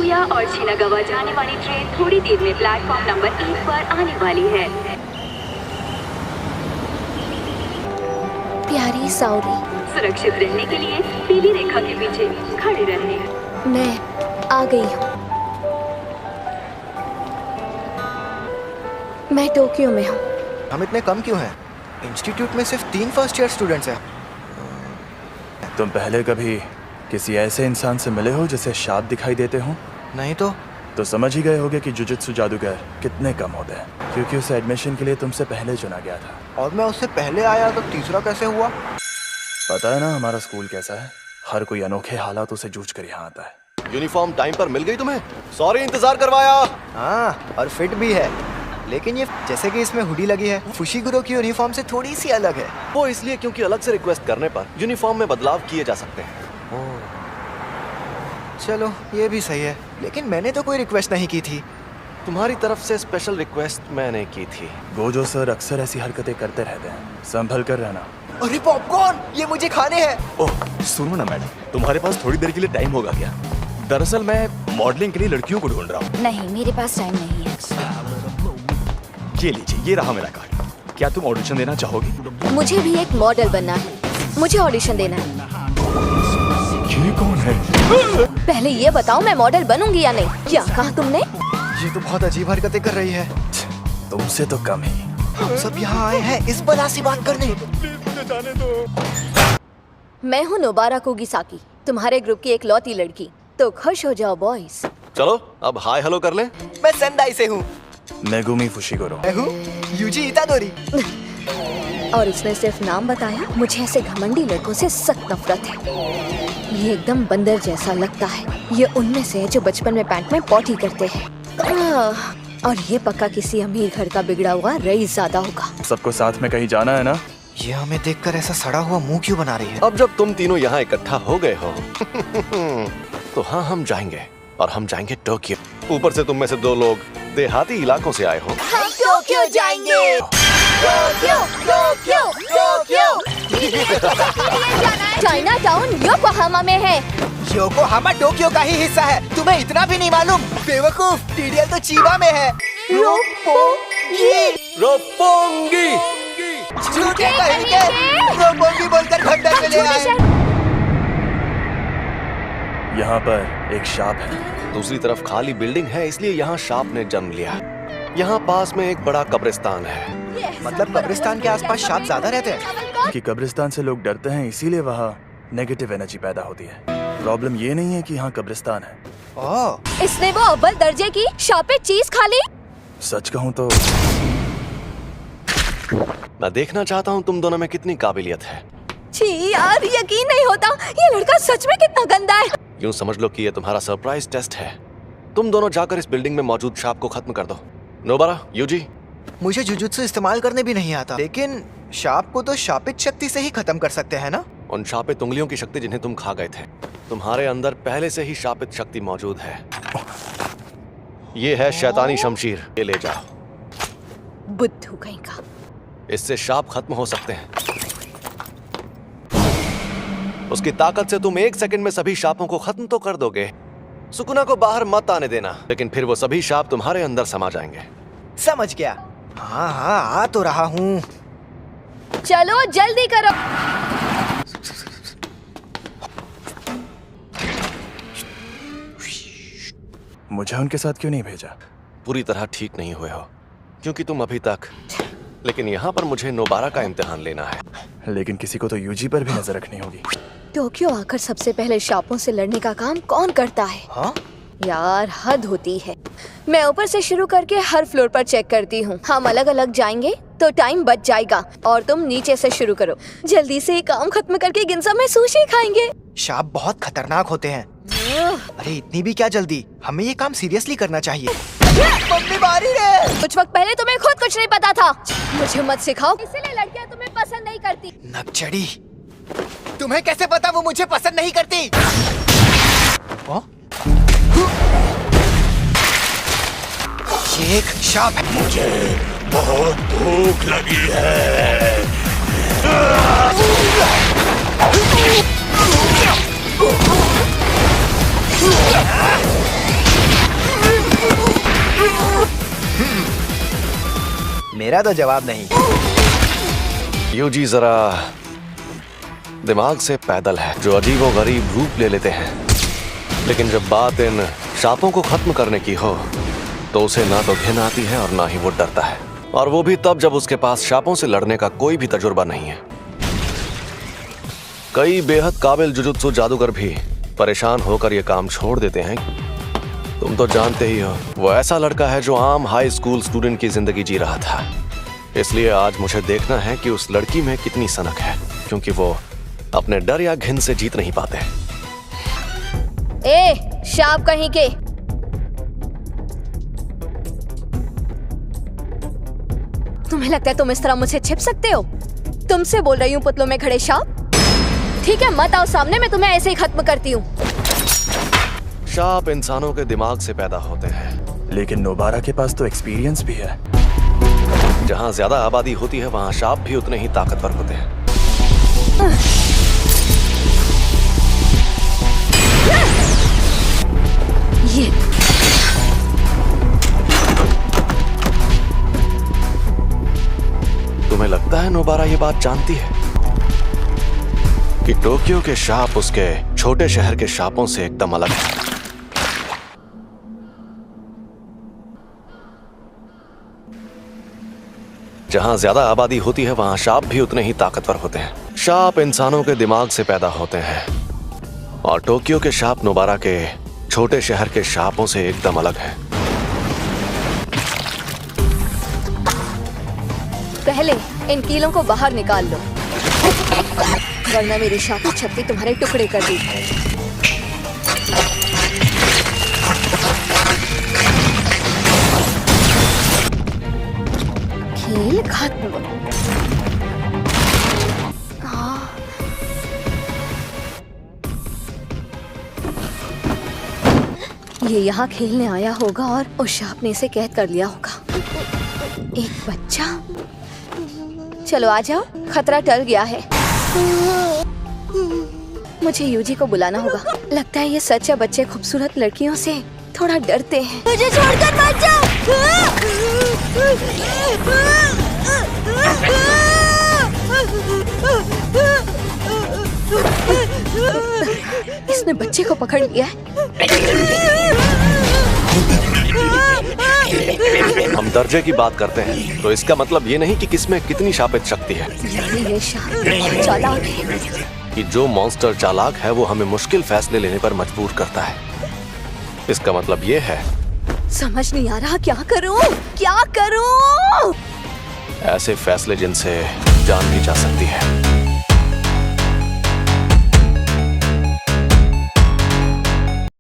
शुक्रिया और शिनागावा जाने वाली ट्रेन थोड़ी देर में प्लेटफॉर्म नंबर 1 पर आने वाली है। प्यारी साउरी, सुरक्षित रहने के लिए पीली रेखा के पीछे खड़े रहें। मैं आ गई हूँ। मैं टोक्यो में हूँ। हम इतने कम क्यों हैं? इंस्टीट्यूट में सिर्फ 3 फर्स्ट ईयर स्टूडेंट्स हैं। तुम पहले कभी किसी ऐसे इंसान से मिले हो जिसे शाप दिखाई देते हो? नहीं तो समझ ही गए होगे कि जुजुत्सु जादूगर कितने कम होते हैं, क्योंकि उसे एडमिशन के लिए तुमसे पहले चुना गया था। और मैं उससे पहले आया तो तीसरा कैसे हुआ? पता है ना हमारा स्कूल कैसा है, हर कोई अनोखे हालातों से जूझ कर यहाँ आता है। यूनिफॉर्म टाइम पर मिल गई तुम्हें? सॉरी इंतजार करवाया। हाँ, और फिट भी है, लेकिन ये जैसे कि इसमें हुडी लगी है, फुशिगुरो की यूनिफॉर्म से थोड़ी सी अलग है। वो इसलिए क्योंकि अलग से रिक्वेस्ट करने पर यूनिफॉर्म में बदलाव किए जा सकते हैं। चलो ये भी सही है, लेकिन मैंने तो कोई रिक्वेस्ट नहीं की थी। तुम्हारी तरफ से स्पेशल रिक्वेस्ट मैंने की थी। गोजो सर अक्सर ऐसी हरकतें करते रहते हैं, संभल कर रहना। अरे पॉपकॉर्न, ये मुझे खाने हैं। ओह सुनो ना मैडम, तुम्हारे पास थोड़ी देर के लिए टाइम होगा क्या? दरअसल मैं मॉडलिंग के लिए लड़कियों को ढूंढ रहा हूँ। नहीं, मेरे पास टाइम नहीं है। ये लीजिए, ये रहा मेरा कार्ड। क्या तुम ऑडिशन देना चाहोगी? मुझे भी एक मॉडल बनना है, मुझे ऑडिशन देना है। ये कौन है? पहले ये बताओ मैं मॉडल बनूंगी या नहीं? क्या कहा तुमने? ये तो बहुत अजीब हरकतें कर रही है। तुमसे तो कम ही। हम सब यहाँ आए हैं इस बला सी बात करने। मैं हूँ नोबारा कोगिसाकी, तुम्हारे ग्रुप की एक लौती लड़की। तो खुश हो जाओ बॉयज। चलो अब हाय हेलो कर लें। मैं सेंदाई से हूँ। Megumi Fushiguro. मैं हूँ यूजी इतादोरी। और उसने सिर्फ नाम बताया। मुझे ऐसे घमंडी लड़कों से सख्त नफरत है। ये एकदम बंदर जैसा लगता है। ये उनमें से है जो बचपन में पैंट में पॉटी करते हैं। और ये पक्का किसी अमीर घर का बिगड़ा हुआ रईस ज़्यादा होगा। सबको साथ में कहीं जाना है ना? ये हमें देखकर ऐसा सड़ा हुआ मुंह क्यों बना रही है? अब जब तुम तीनों यहाँ इकट्ठा हो गए हो तो हाँ हम जाएंगे, और हम जाएंगे टोक्यो। ऊपर से तुम में से 2 लोग देहाती इलाकों से आए हो। हम टोक्यो जाएंगे। टोक्यो। चाइना टाउन योकोहामा में है। योकोहामा टोक्यो का ही हिस्सा है, तुम्हें इतना भी नहीं मालूम? बेवकूफ, टीडीएल तो चीबा में है। रोपोंगी। झूठे कहेंगे, रोपोंगी बोलकर खंडर में ले आए। यहाँ पर एक शाप है। दूसरी तरफ खाली बिल्डिंग है, इसलिए यहाँ शाप ने जन्म लिया। यहाँ पास में एक बड़ा कब्रिस्तान है। मतलब कब्रिस्तान के आसपास शाप ज्यादा रहते हैं? कि कब्रिस्तान से लोग डरते हैं, इसीलिए वहाँ नेगेटिव एनर्जी पैदा होती है। प्रॉब्लम ये नहीं है कि यहाँ कब्रिस्तान है। ओह, इसने वो अव्वल दर्जे की शापित चीज खा ली। सच कहूँ तो मैं देखना चाहता हूँ तुम दोनों में कितनी काबिलियत है। छी यार, यकीन नहीं होता, ये लड़का सच में कितना गंदा है। यूँ समझ लो कि ये तुम्हारा सरप्राइज टेस्ट है। तुम दोनों जाकर इस बिल्डिंग में मौजूद शाप को खत्म कर दो। Nobara, UG. मुझे जुजुत्सु इस्तेमाल करने भी नहीं आता, लेकिन शाप को तो शापित शक्ति से ही खत्म कर सकते हैं ना? उन शापित उंगलियों की शक्ति जिन्हें तुम खा गए थे, तुम्हारे अंदर पहले से ही शापित शक्ति मौजूद है। ये है शैतानी शमशीर, ये ले जाओ। बुद्धू कहीं का। इससे शाप खत्म हो सकते हैं। उसकी ताकत से तुम 1 सेकंड में सभी शापों को खत्म तो कर दोगे। सुकुना को बाहर मत आने देना, लेकिन फिर वो सभी शाप तुम्हारे अंदर समा जाएंगे। समझ गया। हाँ हाँ, आ तो रहा हूँ। चलो जल्दी करो। मुझे उनके साथ क्यों नहीं भेजा? पूरी तरह ठीक नहीं हुए हो, क्योंकि तुम अभी तक। लेकिन यहाँ पर मुझे नोबारा का इम्तिहान लेना है। लेकिन किसी को तो यूजी पर भी नजर रखनी होगी। टोक्यो आकर सबसे पहले शापों से लड़ने का काम कौन करता है? हाँ? यार हद होती है। मैं ऊपर से शुरू करके हर फ्लोर पर चेक करती हूँ। हम अलग अलग जाएंगे तो टाइम बच जाएगा। और तुम नीचे से शुरू करो। जल्दी से काम खत्म करके गिनसा में सुशी खाएंगे। शाप बहुत खतरनाक होते हैं। अरे इतनी भी क्या जल्दी, हमें ये काम सीरियसली करना चाहिए। मम्मी मारी रे। कुछ वक्त पहले तुम्हें खुद कुछ नहीं पता था। मुझे मत सिखाओ, इसीलिए लड़कियां तुम्हें पसंद नहीं करती। नकचड़ी, तुम्हें कैसे पता वो मुझे पसंद नहीं करती? ये एक शाप है। मुझे बहुत भूख लगी है। मेरा तो जवाब नहीं। यूजी जरा दिमाग से पैदल है, जो अजीबोगरीब रूप ले लेते हैं। लेकिन जब बात इन शापों को खत्म करने की हो तो उसे ना तो घिन आती है और ना ही वो डरता है, और वो भी तब जब उसके पास शापों से लड़ने का कोई भी तजुर्बा नहीं है। कई बेहद काबिल जुजुत्सु जादूगर भी परेशान होकर ये काम छोड़ देते हैं। तुम तो जानते ही हो, वो ऐसा लड़का है जो आम हाई स्कूल स्टूडेंट की जिंदगी जी रहा था। इसलिए आज मुझे देखना है कि उस लड़की में कितनी सनक है, क्योंकि वो अपने डर या घिन से जीत नहीं पाते। ए, शाप कहीं के। तुम्हें लगता है तुम इस तरह मुझसे छिप सकते हो? तुमसे बोल रही हूँ पुतलों में खड़े शाप। ठीक है, मत आओ सामने, मैं तुम्हें ऐसे ही खत्म करती हूँ। शाप इंसानों के दिमाग से पैदा होते हैं, लेकिन नोबारा के पास तो एक्सपीरियंस भी है। जहाँ ज्यादा आबादी होती है वहाँ शाप भी उतने ही ताकतवर होते हैं। ये तुम्हें लगता है नोबारा ये बात जानती है कि टोक्यो के शाप उसके छोटे शहर के शापों से एकदम अलग है? जहां ज्यादा आबादी होती है वहां शाप भी उतने ही ताकतवर होते हैं। शाप इंसानों के दिमाग से पैदा होते हैं, और टोक्यो के शाप नोबारा के छोटे शहर के शापों से एकदम अलग है। पहले इन कीलों को बाहर निकाल लो, वरना मेरी शाप छत्ती तुम्हारे टुकड़े कर दी। खेल खत्म। ये यहाँ खेलने आया होगा और उस शाप ने इसे कैद कर लिया होगा। एक बच्चा। चलो आ जाओ, खतरा टल गया है। मुझे यूजी को बुलाना होगा। लगता है ये सच है, बच्चे खूबसूरत लड़कियों से थोड़ा डरते हैं। मुझे छोड़कर मत जाओ। इसने बच्चे को पकड़ लिया है। हम दर्जे की बात करते हैं तो इसका मतलब ये नहीं कि किसमें कितनी शापित शक्ति है। ये शाप बहुत चालाक है। कि जो मॉन्स्टर चालाक है वो हमें मुश्किल फैसले लेने पर मजबूर करता है। इसका मतलब ये है, समझ नहीं आ रहा क्या करूं, क्या करूं? ऐसे फैसले जिनसे जान भी जा सकती है।